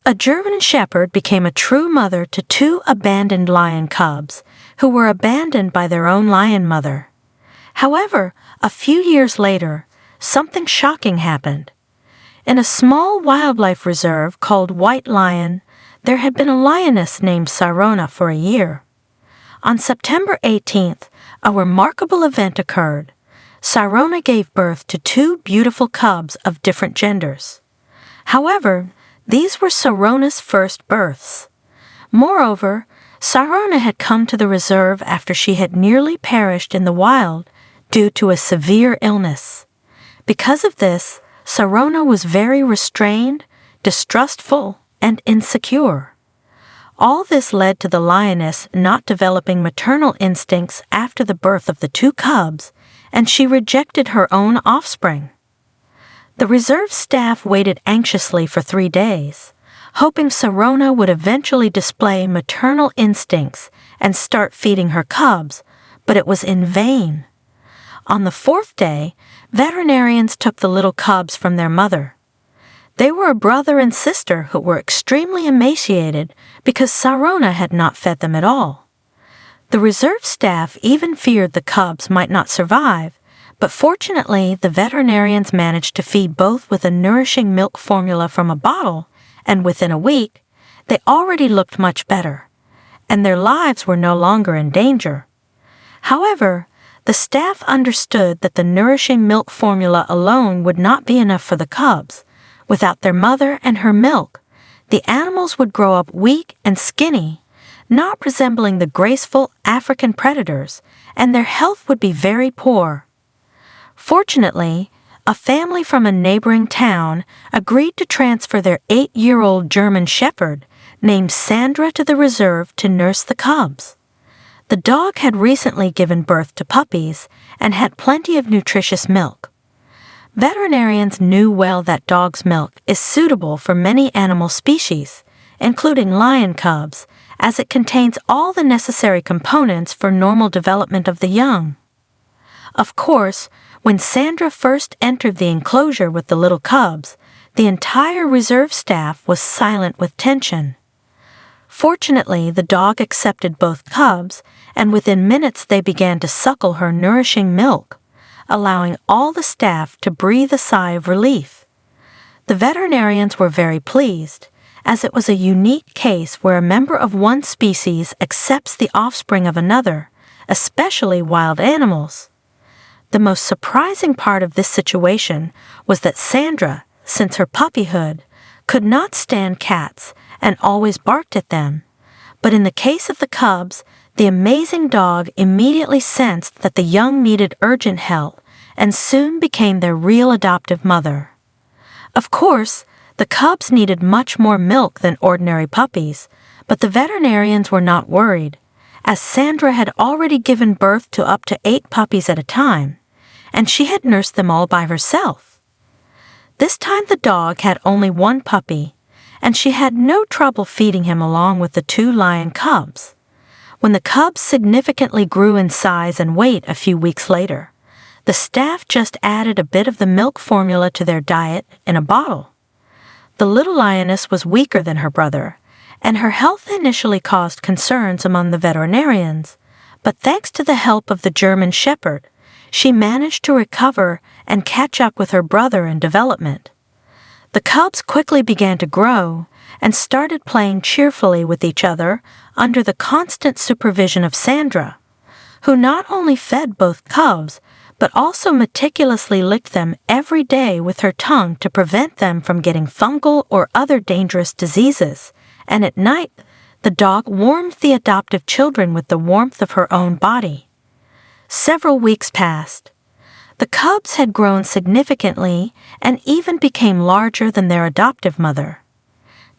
A German shepherd became a true mother to two abandoned lion cubs who were abandoned by their own lion mother. However, a few years later, something shocking happened. In a small wildlife reserve called White Lion, there had been a lioness named Sirona for a year. On September 18th, a remarkable event occurred. Sirona gave birth to two beautiful cubs of different genders. However, these were Sirona's first births. Moreover, Sirona had come to the reserve after she had nearly perished in the wild due to a severe illness. Because of this, Sirona was very restrained, distrustful, and insecure. All this led to the lioness not developing maternal instincts after the birth of the two cubs, and she rejected her own offspring. The reserve staff waited anxiously for 3 days, hoping Sirona would eventually display maternal instincts and start feeding her cubs, but it was in vain. On the 4th day, veterinarians took the little cubs from their mother. They were a brother and sister who were extremely emaciated because Sirona had not fed them at all. The reserve staff even feared the cubs might not survive, but fortunately the veterinarians managed to feed both with a nourishing milk formula from a bottle, and within a week, they already looked much better, and their lives were no longer in danger. However, the staff understood that the nourishing milk formula alone would not be enough for the cubs. Without their mother and her milk, the animals would grow up weak and skinny, not resembling the graceful African predators, and their health would be very poor. Fortunately, a family from a neighboring town agreed to transfer their 8-year-old German shepherd named Sandra to the reserve to nurse the cubs. The dog had recently given birth to puppies and had plenty of nutritious milk. Veterinarians knew well that dog's milk is suitable for many animal species, including lion cubs, as it contains all the necessary components for normal development of the young. Of course, when Sandra first entered the enclosure with the little cubs, the entire reserve staff was silent with tension. Fortunately, the dog accepted both cubs, and within minutes they began to suckle her nourishing milk, allowing all the staff to breathe a sigh of relief. The veterinarians were very pleased, as it was a unique case where a member of one species accepts the offspring of another, especially wild animals. The most surprising part of this situation was that Sandra, since her puppyhood, could not stand cats and always barked at them. But in the case of the cubs, the amazing dog immediately sensed that the young needed urgent help and soon became their real adoptive mother. Of course, the cubs needed much more milk than ordinary puppies, but the veterinarians were not worried, as Sandra had already given birth to up to 8 puppies at a time, and she had nursed them all by herself. This time the dog had only 1 puppy, and she had no trouble feeding him along with the 2 lion cubs. When the cubs significantly grew in size and weight a few weeks later, the staff just added a bit of the milk formula to their diet in a bottle. The little lioness was weaker than her brother, and her health initially caused concerns among the veterinarians, but thanks to the help of the German shepherd, she managed to recover and catch up with her brother in development. The cubs quickly began to grow and started playing cheerfully with each other under the constant supervision of Sandra, who not only fed both cubs, but also meticulously licked them every day with her tongue to prevent them from getting fungal or other dangerous diseases, and at night the dog warmed the adoptive children with the warmth of her own body. Several weeks passed. The cubs had grown significantly and even became larger than their adoptive mother.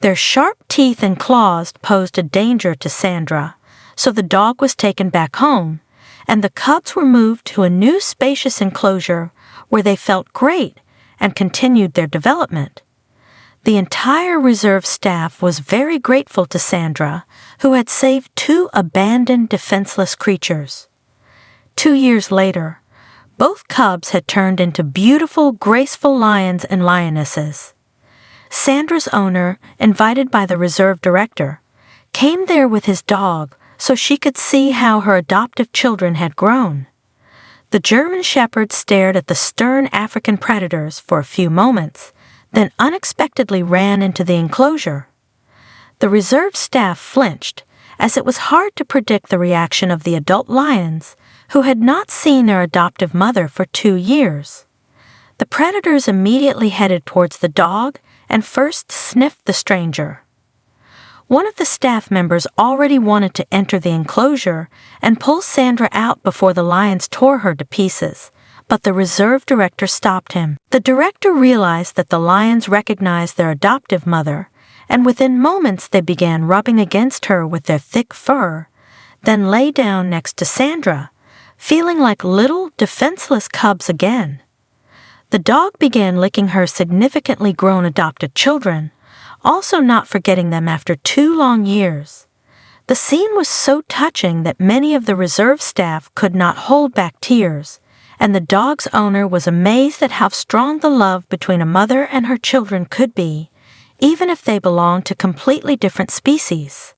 Their sharp teeth and claws posed a danger to Sandra, so the dog was taken back home, and the cubs were moved to a new spacious enclosure where they felt great and continued their development. The entire reserve staff was very grateful to Sandra, who had saved 2 abandoned, defenseless creatures. 2 years later, both cubs had turned into beautiful, graceful lions and lionesses. Sandra's owner, invited by the reserve director, came there with his dog so she could see how her adoptive children had grown. The German Shepherd stared at the stern African predators for a few moments, then unexpectedly ran into the enclosure. The reserve staff flinched, as it was hard to predict the reaction of the adult lions, who had not seen their adoptive mother for 2 years. The predators immediately headed towards the dog and first sniffed the stranger. One of the staff members already wanted to enter the enclosure and pull Sandra out before the lions tore her to pieces, but the reserve director stopped him. The director realized that the lions recognized their adoptive mother, and within moments they began rubbing against her with their thick fur, then lay down next to Sandra, feeling like little, defenseless cubs again. The dog began licking her significantly grown adopted children, also not forgetting them after 2 long years. The scene was so touching that many of the reserve staff could not hold back tears, and the dog's owner was amazed at how strong the love between a mother and her children could be, even if they belonged to completely different species.